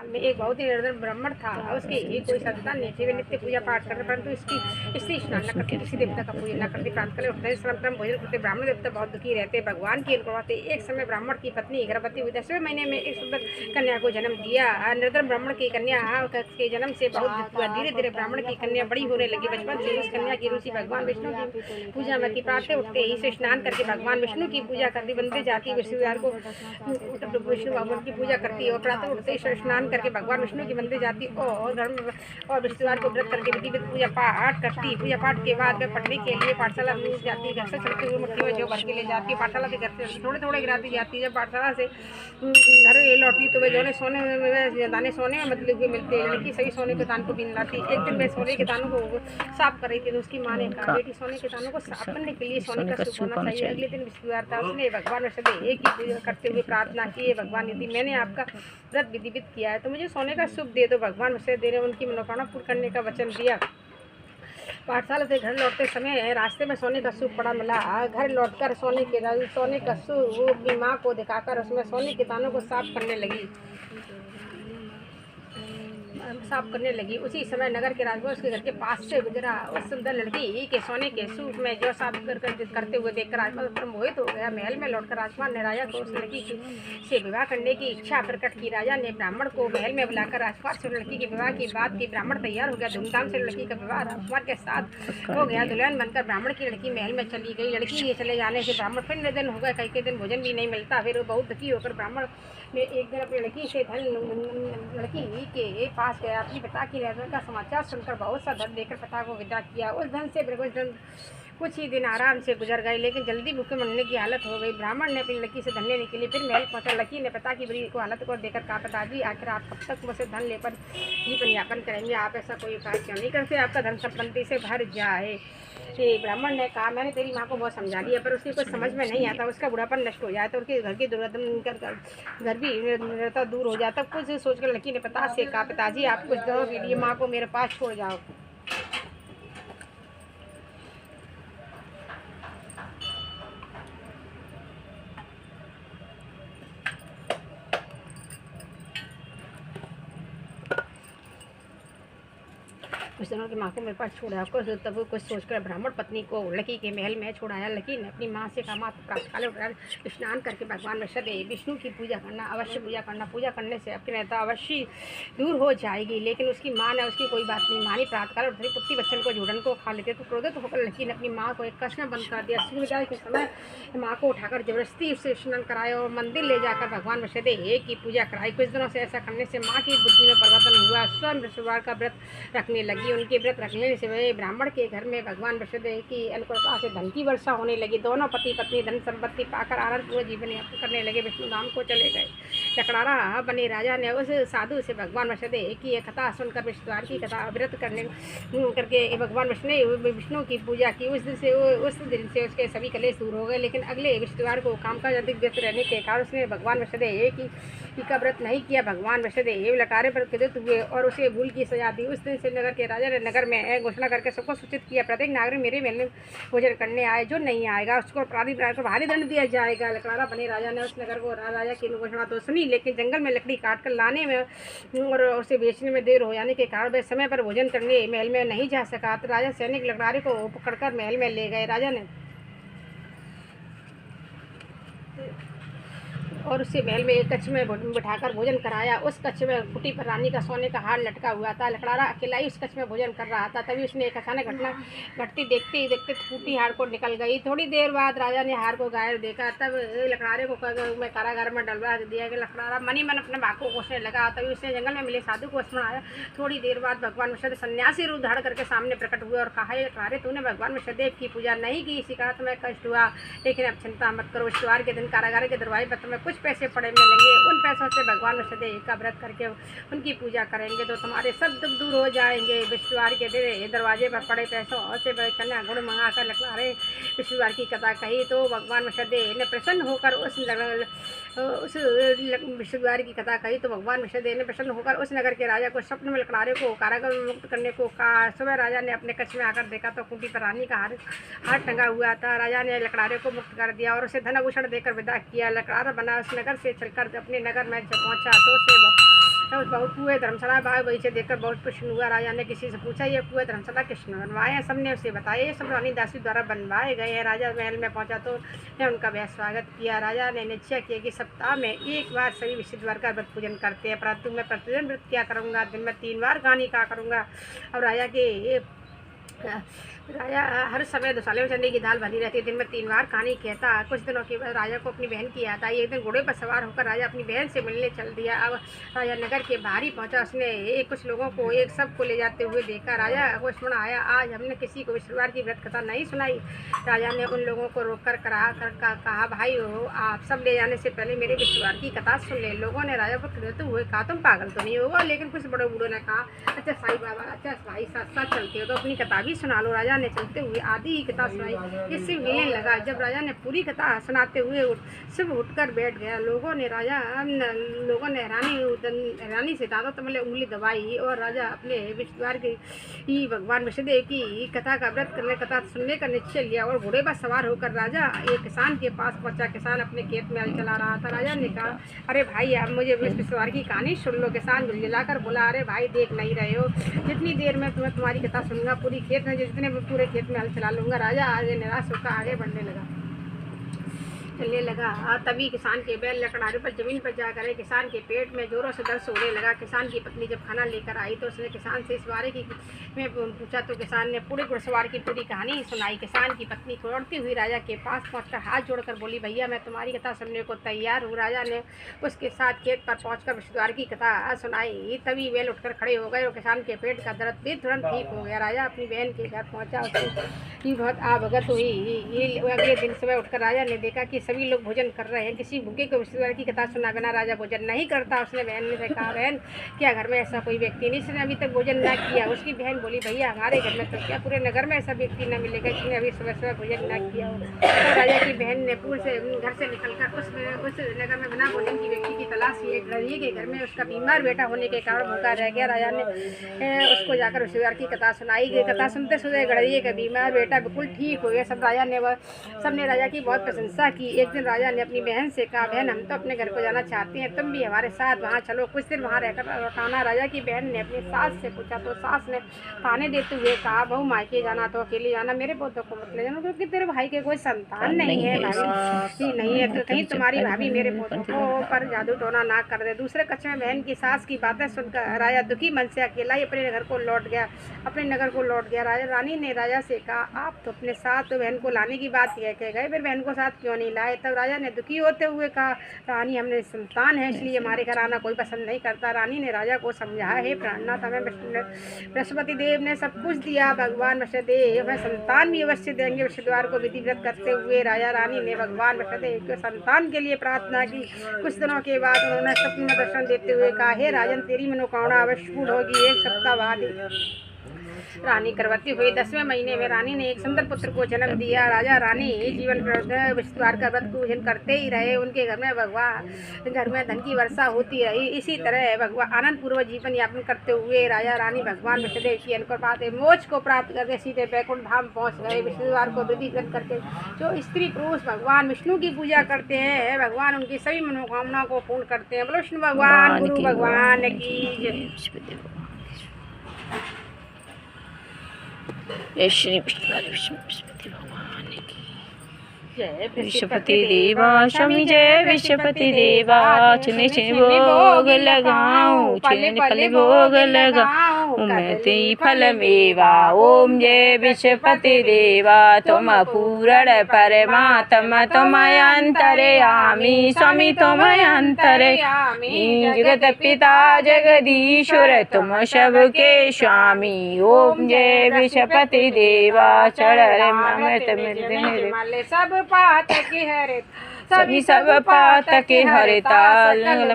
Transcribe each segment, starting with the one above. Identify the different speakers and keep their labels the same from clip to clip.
Speaker 1: में एक बहुत ही निर्धन ब्राह्मण था। उसकी एक कोई संतान नहीं थी। वे नित्य पूजा पाठ करते, परंतु इसकी स्त्री स्नान न करती, किसी देवता का पूजन न करती, प्रातःकाल उठते सर्वप्रथम भोजन करते। ब्राह्मण देवता बहुत दुखी रहते, भगवान की करवाते। एक समय ब्राह्मण की पत्नी गर्भवती हुई। 10वें महीने में एक सुंदर कन्या को जन्म दिया। निर्धन ब्राह्मण की कन्या के जन्म से बहुत दुख हुआ। धीरे धीरे ब्राह्मण की कन्या बड़ी होने लगी। बचपन से उस कन्या की रुचि भगवान विष्णु की पूजा में थी। प्रातः उठते ही से स्नान करके भगवान विष्णु की पूजा करती। मंदिर जाती, विष्णुवार को विष्णु भगवान की पूजा करती और प्रातः उठते ही स्नान करके भगवान विष्णु के मंदिर जाती और घर में और विष्णुवार को व्रत करके विधिवत पूजा पाठ करती। पूजा पाठ के बाद वह पढ़ने के लिए पाठशाला में जाती। घर से चलते हुए मुट्ठी में जो भर के ले जाती। पाठशाला से घर से थोड़े थोड़े गिराती जाती। जब पाठशाला से घर लौटती तो वे जोने सोने में दाने सोने में मतलब हुए मिलते। लड़की सभी सोने के दान को बीन लाती। एक दिन वह सोने के दानों को साफ कर रही थी तो उसकी माँ ने कहा, बेटी सोने के दानों को साफ करने के लिए सोने का सूप होना चाहिए। अगले दिन विष्णुवार था। उसने भगवान विष्णु एक ही पूजा करते हुए प्रार्थना की, भगवान यदि मैंने आपका व्रत विधिवत किया है तो मुझे सोने का सूप दे दो। भगवान विष्णु देव ने उनकी मनोकामना पूर्ण करने का वचन दिया। पाठशाला से घर लौटते समय रास्ते में सोने का सूप पड़ा मिला। घर लौटकर सोने का सूप वो अपनी माँ को दिखाकर उसमें सोने के दानों को साफ करने लगी। उसी समय नगर के राजकुमार उसके घर के पास से गुजरा। उस सुंदर लड़की के सोने के सूप में जो साफ करते हुए देखकर राजकुमार मोहित हो गया। महल में लौटकर राजकुमार ने राजा को उस लड़की से विवाह करने की इच्छा प्रकट की। राजा ने ब्राह्मण को महल में बुलाकर राजकुमार से लड़की के विवाह की बात की। ब्राह्मण तैयार हो गया। धूमधाम से लड़की का विवाह राजकुमार के साथ हो गया। दुल्हन बनकर ब्राह्मण की लड़की महल में चली गई। लड़की के चले जाने से ब्राह्मण फिर निधन हो गए। कई दिन भोजन भी नहीं मिलता। फिर वो बहुत दुखी होकर ब्राह्मण ने एक दिन अपनी लड़की के पास गया। अपनी पिता की निधन का समाचार सुनकर बहुत सा धन देकर पिता को विदा किया। उस धन से कुछ ही दिन आराम से गुजर गए, लेकिन जल्दी भूखे मरने की हालत हो गई। ब्राह्मण ने अपनी लड़की से धन लेने के लिए फिर महल पहुंचा। लड़की ने पिता की बुरी को हालत को देखकर कहा, पिताजी आखिर आप कब तक मुझसे धन लेकर जीवन यापन करेंगे? आप ऐसा कोई उपाय क्यों नहीं करते? आपका धन संपत्ति से भर जाए। ब्राह्मण ने कहा, मैंने तेरी माँ को बहुत समझा दिया पर उसकी कुछ समझ में नहीं आता। उसका बुढ़ापन नष्ट हो जाए तो उनके घर की घर भी रहता दूर हो जाता। कुछ सोचकर लड़की ने पिता से कहा, पिताजी आप कुछ दिनों के लिए माँ को मेरे पास छोड़ जाओ। कुछ दिनों की माँ को मेरे पास छोड़ा। तब कुछ सोचकर ब्राह्मण पत्नी को लड़की के महल में छोड़ाया। लड़की ने अपनी माँ से कहा, माँ प्रातःकाल उठकर स्नान करके भगवान विष्णु की पूजा करना, अवश्य पूजा करना। पूजा करने से अपनी नेता अवश्य दूर हो जाएगी। लेकिन उसकी माँ ने उसकी कोई बात नहीं मानी। प्रातःकाल उठते कुत्ती बच्चन को झूठन को खा लेते तो क्रोधित होकर लड़की ने अपनी माँ को एक कक्ष में बंद कर दिया। सूर्योदय के समय माँ को उठाकर जबरदस्ती उससे स्नान कराया और मंदिर ले जाकर भगवान विष्णु की पूजा कराई। कुछ दिनों से ऐसा करने से माँ की बुद्धि में परिवर्तन हुआ। स्वयं विष्णुवार का व्रत रखने लगी। उनके व्रत रखने से वे ब्राह्मण के घर में भगवान विष्णुदेव की अनुकंपा से धन की वर्षा होने लगी। दोनों पति पत्नी धन संपत्ति पाकर आनंदपूर्ण जीवन यापन करने लगे। विष्णु धाम को चले गए। लकड़ारा बने राजा ने उस साधु से भगवान विष्णुदेव की एक कथा सुनकर विष्णुवार की कथा व्रत करके भगवान विष्णु की पूजा की। उस दिन से उसके सभी कलेश दूर हो गए। लेकिन अगले विष्णुवार को कामकाज अधिक व्यस्त रहने के कारण उसने भगवान विष्णुदेव का व्रत नहीं किया। भगवान विष्णुदेव लकारे पर क्रोधित हुए और उसे भूल की सजा दी। उस दिन से नगर के राजा ने नगर में घोषणा करके सबको सूचित किया, प्रत्येक नागरिक मेरे महल में भोजन करने आए। जो नहीं आएगा उसको अपराधी को भारी दंड दिया जाएगा। लकड़ारा बने राजा ने उस नगर को राजा की घोषणा तो सुनी, लेकिन जंगल में लकड़ी काट कर लाने में और उसे बेचने में देर हो जाने के कारण वह समय पर भोजन करने महल में नहीं जा सका। तो राजा सैनिक लकड़ारे को पकड़कर महल में ले गए। राजा ने और उससे महल में एक कक्ष में बिठाकर भोजन कराया। उस कक्ष में कुटी पर रानी का सोने का हार लटका हुआ था। लकड़ारा अकेला ही उस कक्ष में भोजन कर रहा था। तभी उसने एक अचानक घटना घटती देखते ही कुटी हार को निकल गई। थोड़ी देर बाद राजा ने हार को गायब देखा। तब लकड़ारे को मैं कारागार में डलवा दिया गया। लकड़ारा मनी मन अपने भाग को कोसने लगा। तभी उसने जंगल में मिले साधु को स्मरण आया। थोड़ी देर बाद भगवान विष्णु सन्यासी रूप धारण करके सामने प्रकट हुए और कहा, लकड़ारे तूने भगवान विष्णुदेव की पूजा नहीं की, इसी कारण तुम्हें कष्ट हुआ। लेकिन अब चिंता मत करो, विष्णुवार के दिन कारागार के दरवाजे पर तुम्हें कुछ पैसे पड़े मिलेंगे। उन पैसों से भगवान विष्णुदेव का व्रत करके उनकी पूजा करेंगे तो तुम्हारे सब दुख दूर हो जाएंगे। विष्णुवार के दरवाजे पर पड़े पैसों से कन्या गुण मंगाकर लकड़ारे विष्णुवार की कथा कही तो भगवान विष्णुदेव ने प्रसन्न होकर उस विष्णुवार की कथा कही तो भगवान विष्णुदेव ने प्रसन्न होकर उस नगर के राजा को स्वप्न में लकड़ारे को कारागार में मुक्त करने को कहा। सुबह राजा ने अपने कक्ष में आकर देखा तो कुंटी पर रानी का हार टंगा हुआ था। राजा ने लकड़ारे को मुक्त कर दिया और उसे धन आभूषण देकर विदा किया। लकड़ारा बना उस नगर से चलकर अपने नगर में जब पहुंचा तो उसे तो बहुत कुएं धर्मशाला भाई वही से देखकर बहुत प्रसन्न हुआ। राजा ने किसी से पूछा ये कुएं धर्मशाला किसने बनवाए हैं? सबने उसे बताया ये सब रानी दासी द्वारा बनवाए गए हैं। राजा महल में पहुंचा तो ने उनका बेहद स्वागत किया। राजा ने निश्चय किया कि सप्ताह में एक बार सभी विशुद्धवार का व्रत पूजन करते हैं, परंतु मैं प्रतिदिन व्रत क्या करूँगा, दिन में 3 बार गानी का करूँगा। अब राजा हर समय दुसाले में चने की दाल बनी रहती है, दिन में 3 बार कहानी कहता। कुछ दिनों के बाद राजा को अपनी बहन की याद आई। एक दिन घोड़े पर सवार होकर राजा अपनी बहन से मिलने चल दिया। अब राजा नगर के बाहर ही पहुंचा। उसने कुछ लोगों को एक सब को ले जाते हुए देखा। राजा को स्मरण आया, आज हमने किसी को विश्ववार की व्रत कथा नहीं सुनाई। राजा ने उन लोगों को रोक कर कहा, भाई हो, आप सब ले जाने से पहले मेरे विश्ववार की कथा सुन ले। लोगों ने राजा को खिलते हुए कहा, तुम पागल तो नहीं होगा? लेकिन कुछ बड़े बूढ़ों ने कहा, अच्छा साईं बाबा, अच्छा भाई साथ साथ चलते हो तो अपनी कथा भी सुना लो। राजा ने चलते हुए आधी ही कथा सुनाई। इससे मिलने लगा। जब राजा ने पूरी कथा सुनाते हुए सिर्फ उठकर बैठ गया, लोगों ने हैरानी से दांतों तले उंगली दबाई और राजा अपने विश्ववार की भगवान विष्णुदेव की कथा का व्रत करने कथा सुनने का निश्चय लिया और घोड़े पर सवार होकर राजा एक किसान के पास पहुंचा। किसान अपने खेत में हल चला रहा था। राजा ने कहा, अरे भाई आप मुझे विश्ववार की कहानी सुन लो। किसान झुलझुलाकर बोला, अरे भाई देख नहीं रहे हो, जितनी देर में तुम्हें तुम्हारी कथा सुनूंगा पूरी खेत में जितने पूरे खेत में हल चला लूँगा। राजा आगे निराश होकर आगे बढ़ने लगा, चलने लगा। तभी किसान के बैल लकड़ारे पर जमीन पर जाकर किसान के पेट में जोरों से दर्द होने लगा। किसान की पत्नी जब खाना लेकर आई तो उसने किसान से इस बारे की में पूछा तो किसान ने पूरे घुड़सवार की पूरी कहानी सुनाई। किसान की पत्नी दौड़ती हुई राजा के पास पहुंचकर हाथ जोड़कर बोली, भैया मैं तुम्हारी कथा सुनने को तैयार हूँ। राजा ने उसके साथ खेत पर पहुंचकर विश्ववार की कथा सुनाई। तभी बैल उठकर खड़े हो गए और किसान के पेट का दर्द भी तुरंत ठीक हो गया। राजा अपनी बहन के घर पहुँचा, उसकी बहुत आवगत हुई। अगले दिन सुबह उठकर राजा ने देखा कि सभी लोग भोजन कर रहे हैं। किसी भूखे को विश्ववार की कथा सुना बिना राजा भोजन नहीं करता। उसने बहन ने कहा, बहन क्या घर में ऐसा कोई व्यक्ति नहीं जिसने अभी तक भोजन ना किया? उसकी बहन बोली, भैया हमारे घर में तो क्या पूरे नगर में ऐसा व्यक्ति न मिलेगा जिसने अभी सुबह सुबह भोजन ना किया हो। तो राजा की बहन ने पूरे से घर से निकलकर उस नगर में बिना भोजन की व्यक्ति की तलाश की। गढ़िए के घर में उसका बीमार बेटा होने के कारण भूखा रह गया। राजा ने उसको जाकर विश्ववार की कथा सुनाई। कथा सुनते सुनते गढ़िए का बीमार बेटा बिल्कुल ठीक हो गया। सबने राजा की बहुत प्रशंसा की। एक दिन राजा ने अपनी बहन से कहा, बहन हम तो अपने घर को जाना चाहते हैं, तुम भी हमारे साथ वहाँ चलो, कुछ दिन वहाँ रहकर लौटाना। राजा की बहन ने अपनी सास से पूछा तो सास ने ताने देते हुए कहा, बहू मायके जाना तो अकेले जाना, मेरे पोतों को मत ले जाना, क्योंकि तेरे भाई के कोई संतान नहीं है, भाई नहीं है, तो कहीं तुम्हारी भाभी मेरे पोतों को पर जादू टोना ना कर दे। दूसरे कच्चे में बहन की सास की बातें सुनकर राजा दुखी मन से अकेला ही अपने नगर को लौट गया। राजा रानी ने राजा से कहा, आप तो अपने साथ तो बहन को लाने की बात कह के गए, फिर बहन को साथ क्यों नहीं लाए? तब राजा ने दुखी होते हुए कहा, रानी हमने संतान है इसलिए हमारे घर आना कोई पसंद नहीं करता। रानी ने राजा को समझाया, हे प्राणनाथ हमें बृहस्पति देव ने सब कुछ दिया, भगवान विष्णुदेव हमें संतान भी अवश्य देंगे। विष्णुद्वार को विधिव्रत करते हुए राजा रानी ने भगवान विष्णुदेव के संतान के लिए प्रार्थना की। कुछ दिनों के बाद उन्होंने स्वप्न में दर्शन देते हुए कहा, हे राजन तेरी मनोकामना अवश्य पूर्ण होगी। एक सप्ताह बाद रानी गर्भवती हुई। 10वें महीने में रानी ने एक सुंदर पुत्र को जन्म दिया। राजा रानी जीवन विश्ववार का व्रत पूजन करते ही रहे। उनके घर में धन की वर्षा होती रही। इसी तरह भगवान आनंद पूर्वक जीवन यापन करते हुए राजा रानी भगवान विष्णुदेव की अनुकृपा से मोक्ष को प्राप्त करके सीधे बैकुंठ धाम पहुँच गए। विश्ववार को विधिव्रत करके जो स्त्री पुरुष भगवान विष्णु की पूजा करते हैं, भगवान उनकी सभी मनोकामनाओं को पूर्ण करते हैं। बोलो विष्णु भगवान गुरु भगवान की
Speaker 2: जय श्री विष्णुपति भगवान की जय। विष्णुपति देवा स्वामी जय विष्णुपति देवा। चुने चुने भोग लगाऊं, चुने फल भोग लगाऊं, मैं तेरी फल मेवा। ओम जय विष्णुपति देवा। तुम पूर्ण परमात्मा तुम अंतर्यामी, स्वामी तुम अंतर्यामी। जगत पिता जगदीश्वर तुम सबके स्वामी। ओम जय विष्णुपति देवा। चढ़ ममत
Speaker 1: सब पात के हरे
Speaker 2: सभी सब पात के हरिता।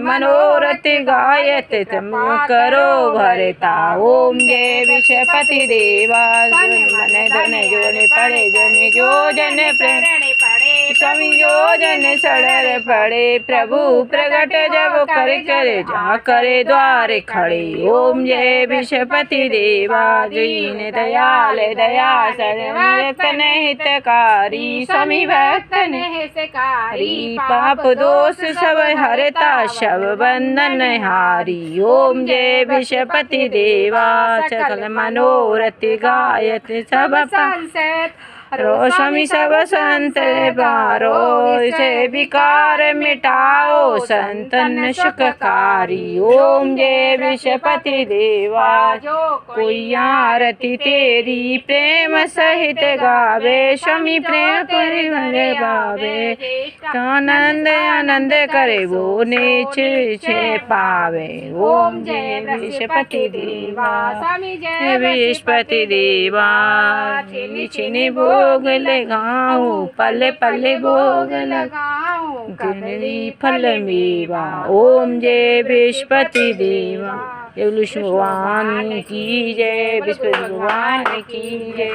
Speaker 2: मनोरथ गायत तुम करो भरता। ओम जय विष्णुपति देवा। मन धन जो ने पड़े जन जो जन पड़े स्वामी जो जन सड़र पड़े प्रभु प्रगट जब करे करे जा करे द्वारे खड़े ओम जय विषपति देवा दीन दयाल दया सर्वतन हितकारी स्वामी भक्तन हितकारी पाप दोष सब हरता शव बंधन हारी ओम जय विषपति देवा सकल मनोरथ गायत सब संसत रो स्वामी सब संत बारो से विकार मिटाओ संतन सुखकारी ओम जय विषपति देवा जो कोई आरती तेरी प्रेम सहित गावे स्वामी प्रेम परिवार गावे आनंद आनंद करे वो नीच छे पावे ओम जय विषपति देवा स्वामी जय विषपति देवा छिनी भोग लगाऊं पल पल भोग लगाऊं कमली फल मेवा ओम जय विषपति देवा। भगवान की जय, विष्णु भगवान की जय।